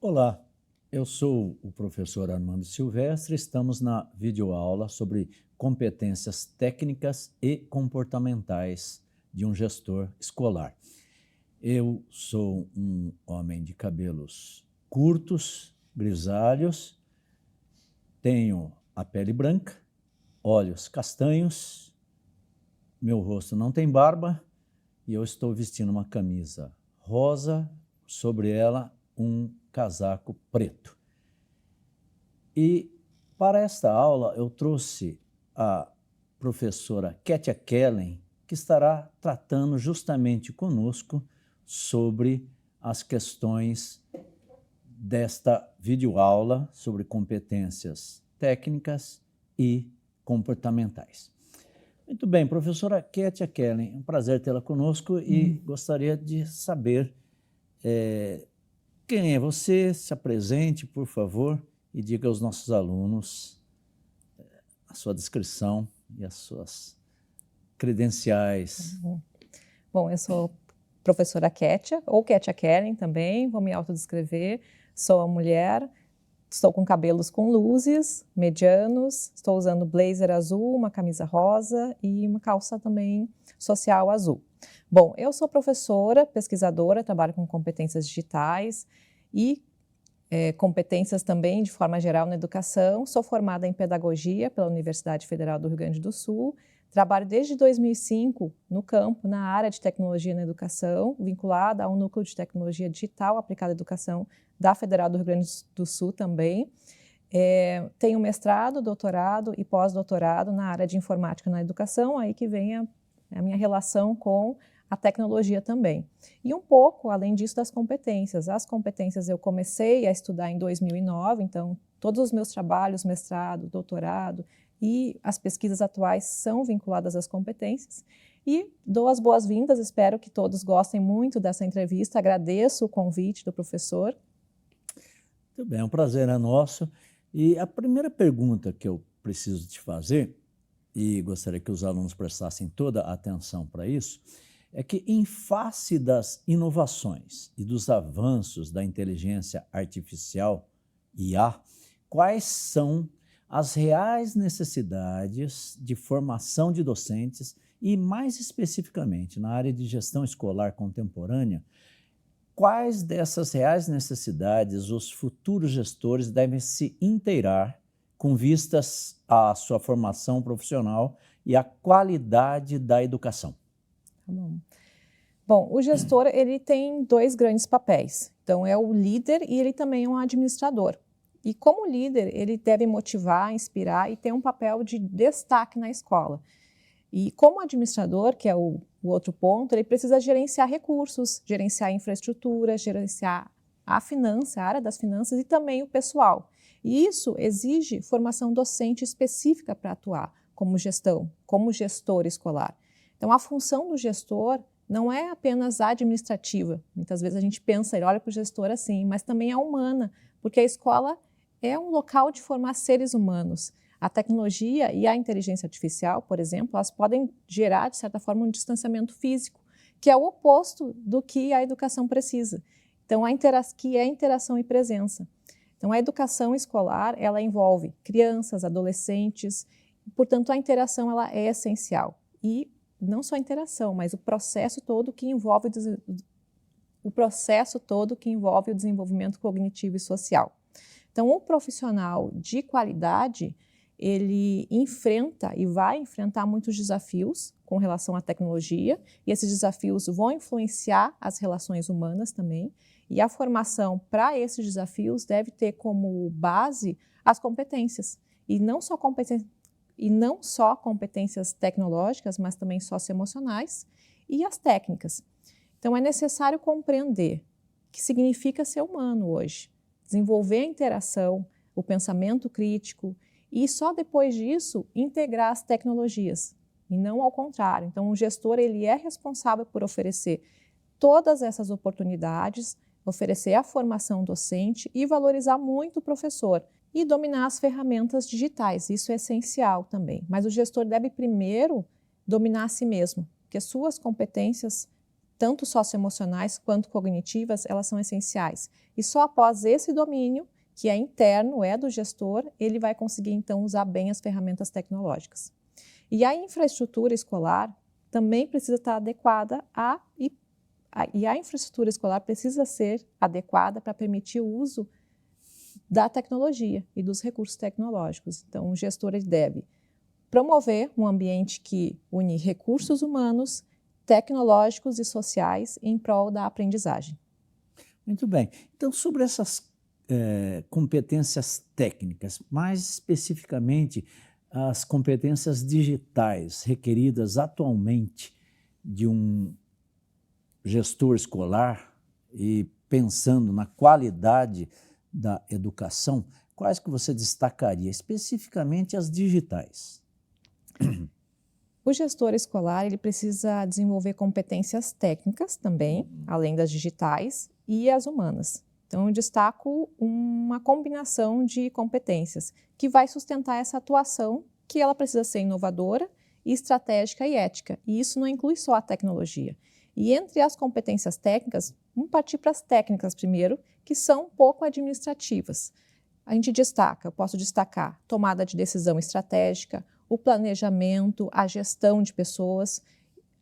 Olá, eu sou o professor Armando Silvestre. Estamos na videoaula sobre competências técnicas e comportamentais de um gestor escolar. Eu sou um homem de cabelos curtos, grisalhos, tenho a pele branca, olhos castanhos, meu rosto não tem barba e eu estou vestindo uma camisa rosa, sobre ela um casaco preto. E para esta aula eu trouxe a professora Katia Kellen, que estará tratando justamente conosco sobre as questões desta videoaula sobre competências técnicas e comportamentais. Muito bem, professora Katia Kellen, é um prazer tê-la conosco e gostaria de saber quem é você, se apresente, por favor, e diga aos nossos alunos a sua descrição e as suas credenciais. Bom, eu sou professora Katia, ou Katia Kellen também, vou me autodescrever. Sou uma mulher, estou com cabelos com luzes, medianos, estou usando blazer azul, uma camisa rosa e uma calça também social azul. Bom, eu sou professora, pesquisadora, trabalho com competências digitais e competências também de forma geral na educação. Sou formada em pedagogia pela Universidade Federal do Rio Grande do Sul. Trabalho desde 2005 no campo, na área de tecnologia na educação, vinculada ao Núcleo de Tecnologia Digital aplicada à Educação da Federal do Rio Grande do Sul também. Tenho mestrado, doutorado e pós-doutorado na área de informática na educação, aí que vem a minha relação com a tecnologia também. E um pouco, além disso, das competências. As competências eu comecei a estudar em 2009, então todos os meus trabalhos, mestrado, doutorado e as pesquisas atuais são vinculadas às competências. E dou as boas-vindas, espero que todos gostem muito dessa entrevista, agradeço o convite do professor. Muito bem, é um prazer é nosso. E a primeira pergunta que eu preciso te fazer, e gostaria que os alunos prestassem toda a atenção para isso, é que em face das inovações e dos avanços da inteligência artificial, IA, quais são as reais necessidades de formação de docentes e, mais especificamente, na área de gestão escolar contemporânea, quais dessas reais necessidades os futuros gestores devem se inteirar com vistas à sua formação profissional e à qualidade da educação? Tá bom. Bom, o gestor ele tem dois grandes papéis. Então, é o líder e ele também é um administrador. E como líder, ele deve motivar, inspirar e ter um papel de destaque na escola. E como administrador, que é o outro ponto, ele precisa gerenciar recursos, gerenciar infraestrutura, gerenciar a finança, a área das finanças e também o pessoal. E isso exige formação docente específica para atuar como gestão, como gestor escolar. Então, a função do gestor não é apenas administrativa. Muitas vezes a gente pensa, ele olha para o gestor assim, mas também é humana, porque a escola é um local de formar seres humanos. A tecnologia e a inteligência artificial, por exemplo, elas podem gerar, de certa forma, um distanciamento físico, que é o oposto do que a educação precisa. Então, que é interação e presença. Então, a educação escolar, ela envolve crianças, adolescentes, e, portanto, a interação ela é essencial. E não só a interação, mas o processo todo que envolve o desenvolvimento cognitivo e social. Então, um profissional de qualidade, ele enfrenta e vai enfrentar muitos desafios com relação à tecnologia, e esses desafios vão influenciar as relações humanas também, e a formação para esses desafios deve ter como base as competências, e não só competências tecnológicas, mas também socioemocionais e as técnicas. Então, é necessário compreender o que significa ser humano hoje, desenvolver a interação, o pensamento crítico e só depois disso integrar as tecnologias e não ao contrário. Então, o gestor ele é responsável por oferecer todas essas oportunidades, oferecer a formação docente e valorizar muito o professor e dominar as ferramentas digitais. Isso é essencial também. Mas o gestor deve primeiro dominar a si mesmo, porque suas competências tanto socioemocionais quanto cognitivas, elas são essenciais. E só após esse domínio, que é interno, é do gestor, ele vai conseguir, então, usar bem as ferramentas tecnológicas. E a infraestrutura escolar também precisa estar adequada e a infraestrutura escolar precisa ser adequada para permitir o uso da tecnologia e dos recursos tecnológicos. Então, o gestor ele deve promover um ambiente que une recursos humanos, tecnológicos e sociais em prol da aprendizagem. Muito bem. Então, sobre essas competências técnicas, mais especificamente as competências digitais requeridas atualmente de um gestor escolar e pensando na qualidade da educação, quais que você destacaria, especificamente as digitais? O gestor escolar ele precisa desenvolver competências técnicas também, além das digitais, e as humanas. Então, eu destaco uma combinação de competências que vai sustentar essa atuação, que ela precisa ser inovadora, estratégica e ética. E isso não inclui só a tecnologia. E entre as competências técnicas, vamos partir para as técnicas primeiro, que são um pouco administrativas. A gente destaca, eu posso destacar tomada de decisão estratégica, o planejamento, a gestão de pessoas,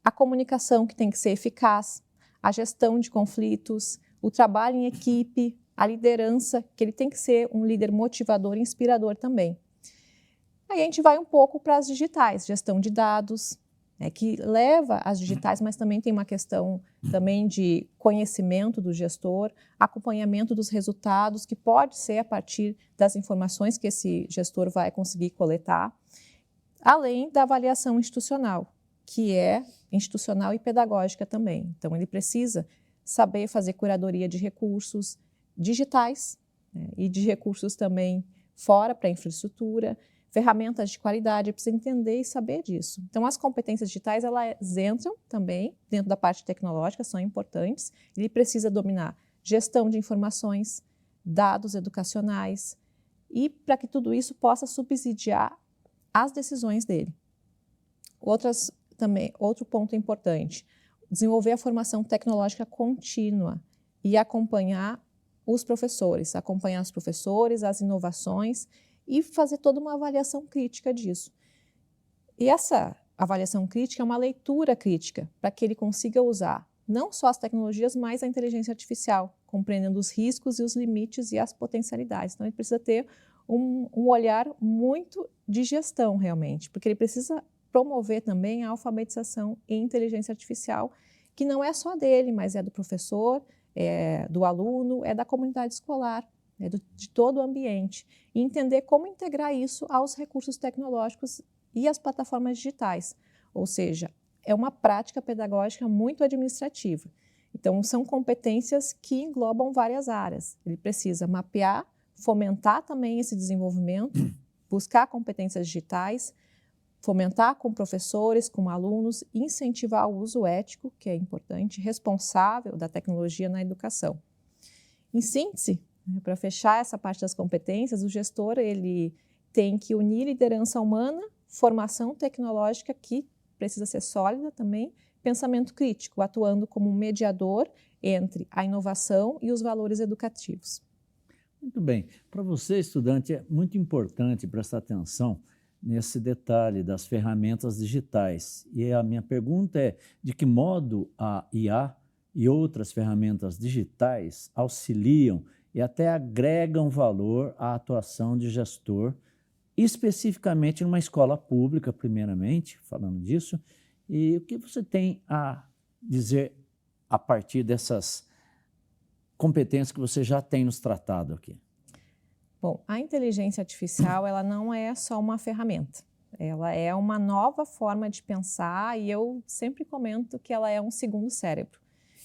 a comunicação que tem que ser eficaz, a gestão de conflitos, o trabalho em equipe, a liderança, que ele tem que ser um líder motivador e inspirador também. Aí a gente vai um pouco para as digitais, gestão de dados, que leva às digitais, mas também tem uma questão também de conhecimento do gestor, acompanhamento dos resultados, que pode ser a partir das informações que esse gestor vai conseguir coletar, além da avaliação institucional, que é institucional e pedagógica também. Então, ele precisa saber fazer curadoria de recursos digitais, e de recursos também fora para a infraestrutura, ferramentas de qualidade, precisa entender e saber disso. Então, as competências digitais, elas entram também dentro da parte tecnológica, são importantes. Ele precisa dominar gestão de informações, dados educacionais, e para que tudo isso possa subsidiar as decisões dele. Outro ponto importante, desenvolver a formação tecnológica contínua e acompanhar os professores, as inovações e fazer toda uma avaliação crítica disso. E essa avaliação crítica é uma leitura crítica para que ele consiga usar não só as tecnologias, mas a inteligência artificial, compreendendo os riscos e os limites e as potencialidades. Então, ele precisa ter um olhar muito de gestão, realmente, porque ele precisa promover também a alfabetização em inteligência artificial, que não é só dele, mas é do professor, é do aluno, é da comunidade escolar, de todo o ambiente, e entender como integrar isso aos recursos tecnológicos e às plataformas digitais. Ou seja, é uma prática pedagógica muito administrativa. Então, são competências que englobam várias áreas. Ele precisa mapear, fomentar também esse desenvolvimento, buscar competências digitais, fomentar com professores, com alunos, incentivar o uso ético, que é importante, responsável da tecnologia na educação. Em síntese, para fechar essa parte das competências, o gestor ele tem que unir liderança humana, formação tecnológica que precisa ser sólida também, pensamento crítico, atuando como um mediador entre a inovação e os valores educativos. Muito bem. Para você, estudante, é muito importante prestar atenção nesse detalhe das ferramentas digitais. E a minha pergunta é, de que modo a IA e outras ferramentas digitais auxiliam e até agregam valor à atuação de gestor, especificamente numa escola pública, primeiramente, falando disso, e o que você tem a dizer a partir dessas competências que você já tem nos tratado aqui? Bom, a inteligência artificial ela não é só uma ferramenta, ela é uma nova forma de pensar e eu sempre comento que ela é um segundo cérebro.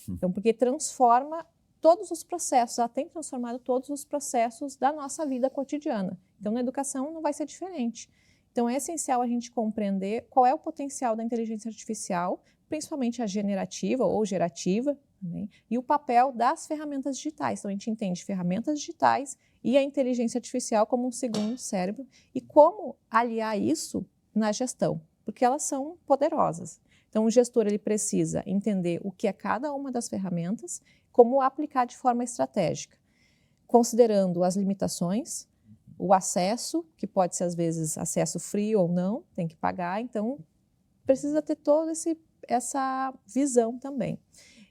Então, porque transforma todos os processos, ela tem transformado todos os processos da nossa vida cotidiana. Então, na educação não vai ser diferente. Então, é essencial a gente compreender qual é o potencial da inteligência artificial, principalmente a generativa ou gerativa, também, e o papel das ferramentas digitais. Então, a gente entende ferramentas digitais e a inteligência artificial como um segundo cérebro e como aliar isso na gestão, porque elas são poderosas. Então, o gestor ele precisa entender o que é cada uma das ferramentas, como aplicar de forma estratégica, considerando as limitações, o acesso, que pode ser às vezes acesso free ou não, tem que pagar, então precisa ter toda essa visão também.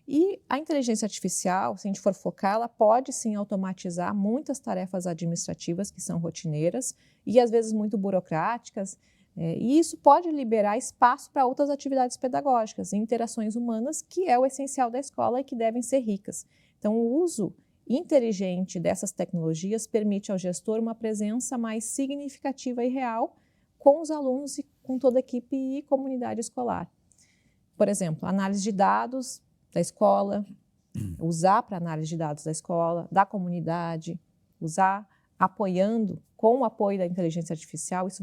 E a inteligência artificial, se a gente for focar, ela pode sim automatizar muitas tarefas administrativas que são rotineiras e às vezes muito burocráticas, e isso pode liberar espaço para outras atividades pedagógicas e interações humanas, que é o essencial da escola e que devem ser ricas. Então, o uso inteligente dessas tecnologias permite ao gestor uma presença mais significativa e real com os alunos e com toda a equipe e comunidade escolar. Por exemplo, análise de dados da escola, usar para análise de dados da escola, da comunidade, usar apoiando, com o apoio da inteligência artificial, isso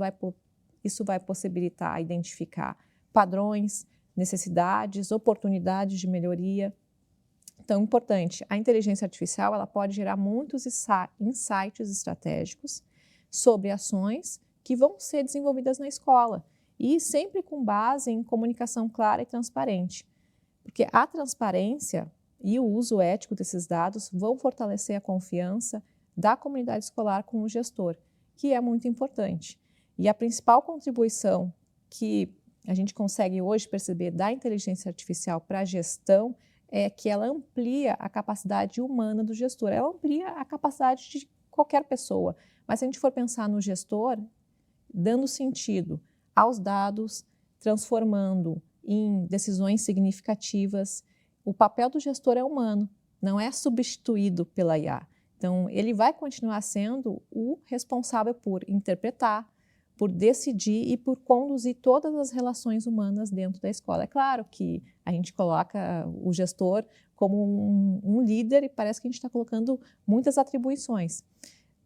vai possibilitar identificar padrões, necessidades, oportunidades de melhoria. Então, importante, a inteligência artificial ela pode gerar muitos insights estratégicos sobre ações que vão ser desenvolvidas na escola e sempre com base em comunicação clara e transparente. Porque a transparência e o uso ético desses dados vão fortalecer a confiança da comunidade escolar com o gestor, que é muito importante. E a principal contribuição que a gente consegue hoje perceber da inteligência artificial para a gestão é que ela amplia a capacidade humana do gestor, ela amplia a capacidade de qualquer pessoa. Mas se a gente for pensar no gestor, dando sentido aos dados, transformando em decisões significativas, o papel do gestor é humano, não é substituído pela IA. Então, ele vai continuar sendo o responsável por interpretar, por decidir e por conduzir todas as relações humanas dentro da escola. É claro que a gente coloca o gestor como um líder e parece que a gente está colocando muitas atribuições,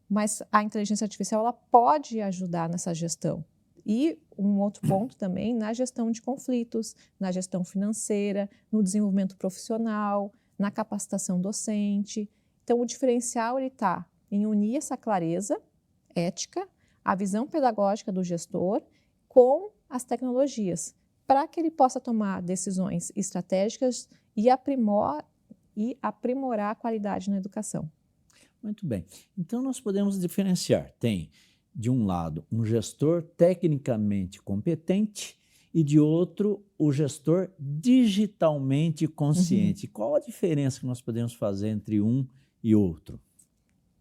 mas a inteligência artificial ela pode ajudar nessa gestão. E um outro ponto também na gestão de conflitos, na gestão financeira, no desenvolvimento profissional, na capacitação docente. Então, o diferencial está em unir essa clareza ética, a visão pedagógica do gestor com as tecnologias, para que ele possa tomar decisões estratégicas e aprimorar a qualidade na educação. Muito bem. Então, nós podemos diferenciar. Tem, de um lado, um gestor tecnicamente competente e, de outro, o gestor digitalmente consciente. Qual a diferença que nós podemos fazer entre um e outro?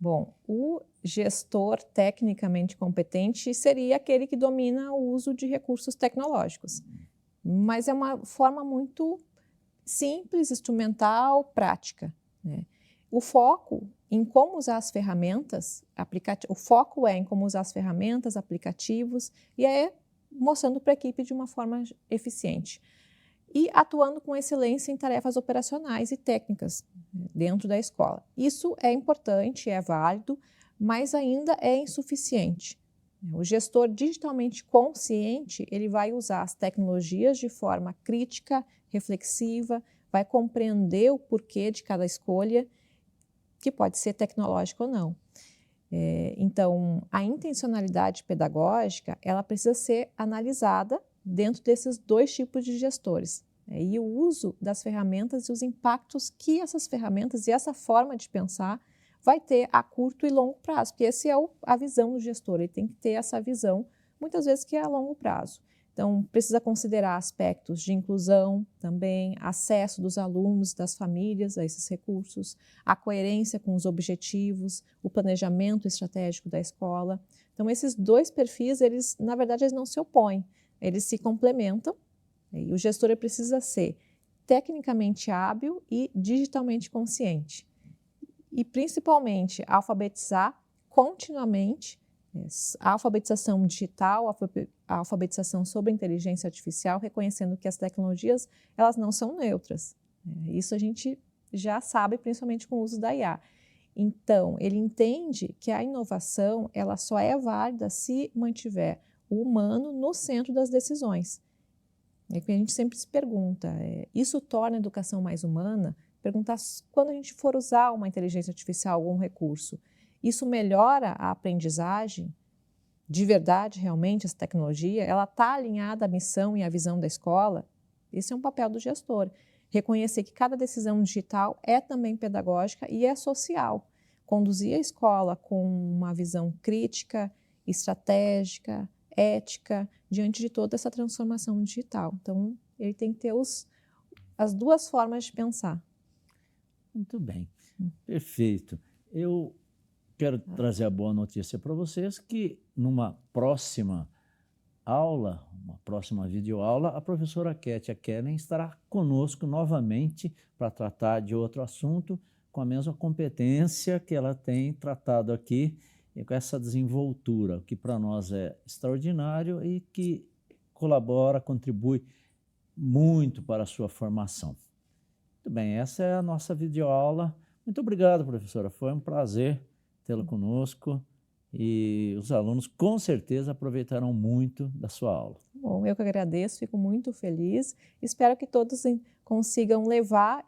Bom, o gestor tecnicamente competente seria aquele que domina o uso de recursos tecnológicos, mas é uma forma muito simples, instrumental, prática, né? O foco em como usar as ferramentas, aplicativos, e é mostrando para a equipe de uma forma eficiente. E atuando com excelência em tarefas operacionais e técnicas dentro da escola. Isso é importante, é válido, mas ainda é insuficiente. O gestor digitalmente consciente, ele vai usar as tecnologias de forma crítica, reflexiva, vai compreender o porquê de cada escolha, que pode ser tecnológica ou não. Então, a intencionalidade pedagógica, ela precisa ser analisada dentro desses dois tipos de gestores. E o uso das ferramentas e os impactos que essas ferramentas e essa forma de pensar vai ter a curto e longo prazo, porque essa é a visão do gestor, ele tem que ter essa visão, muitas vezes que é a longo prazo. Então, precisa considerar aspectos de inclusão também, acesso dos alunos, das famílias a esses recursos, a coerência com os objetivos, o planejamento estratégico da escola. Então, esses dois perfis, na verdade, eles não se opõem, eles se complementam, e o gestor precisa ser tecnicamente hábil e digitalmente consciente. E, principalmente, alfabetizar continuamente, a alfabetização digital, a alfabetização sobre a inteligência artificial, reconhecendo que as tecnologias elas não são neutras. Isso a gente já sabe, principalmente com o uso da IA. Então, ele entende que a inovação ela só é válida se mantiver o humano no centro das decisões. É que a gente sempre se pergunta, isso torna a educação mais humana? Perguntar quando a gente for usar uma inteligência artificial, algum recurso, isso melhora a aprendizagem? De verdade, realmente, essa tecnologia, ela está alinhada à missão e à visão da escola? Esse é um papel do gestor. Reconhecer que cada decisão digital é também pedagógica e é social. Conduzir a escola com uma visão crítica, estratégica, ética, diante de toda essa transformação digital. Então, ele tem que ter as duas formas de pensar. Muito bem, perfeito. Eu quero trazer a boa notícia para vocês que numa próxima aula, uma próxima videoaula, a professora Kétia Kellen estará conosco novamente para tratar de outro assunto com a mesma competência que ela tem tratado aqui e com essa desenvoltura, que para nós é extraordinário e que colabora, contribui muito para a sua formação. Muito bem, essa é a nossa videoaula. Muito obrigado, professora. Foi um prazer tê-la conosco e os alunos com certeza aproveitarão muito da sua aula. Bom, eu que agradeço, fico muito feliz. Espero que todos consigam levar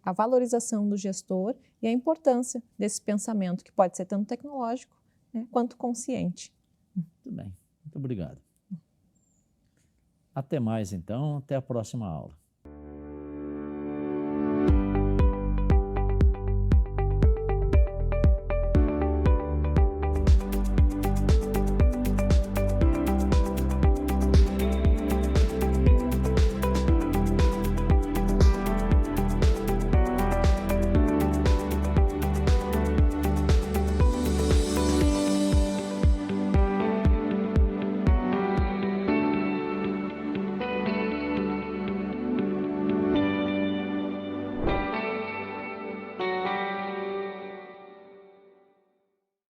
a valorização do gestor e a importância desse pensamento, que pode ser tanto tecnológico, né, quanto consciente. Muito bem, muito obrigado. Até mais então, até a próxima aula.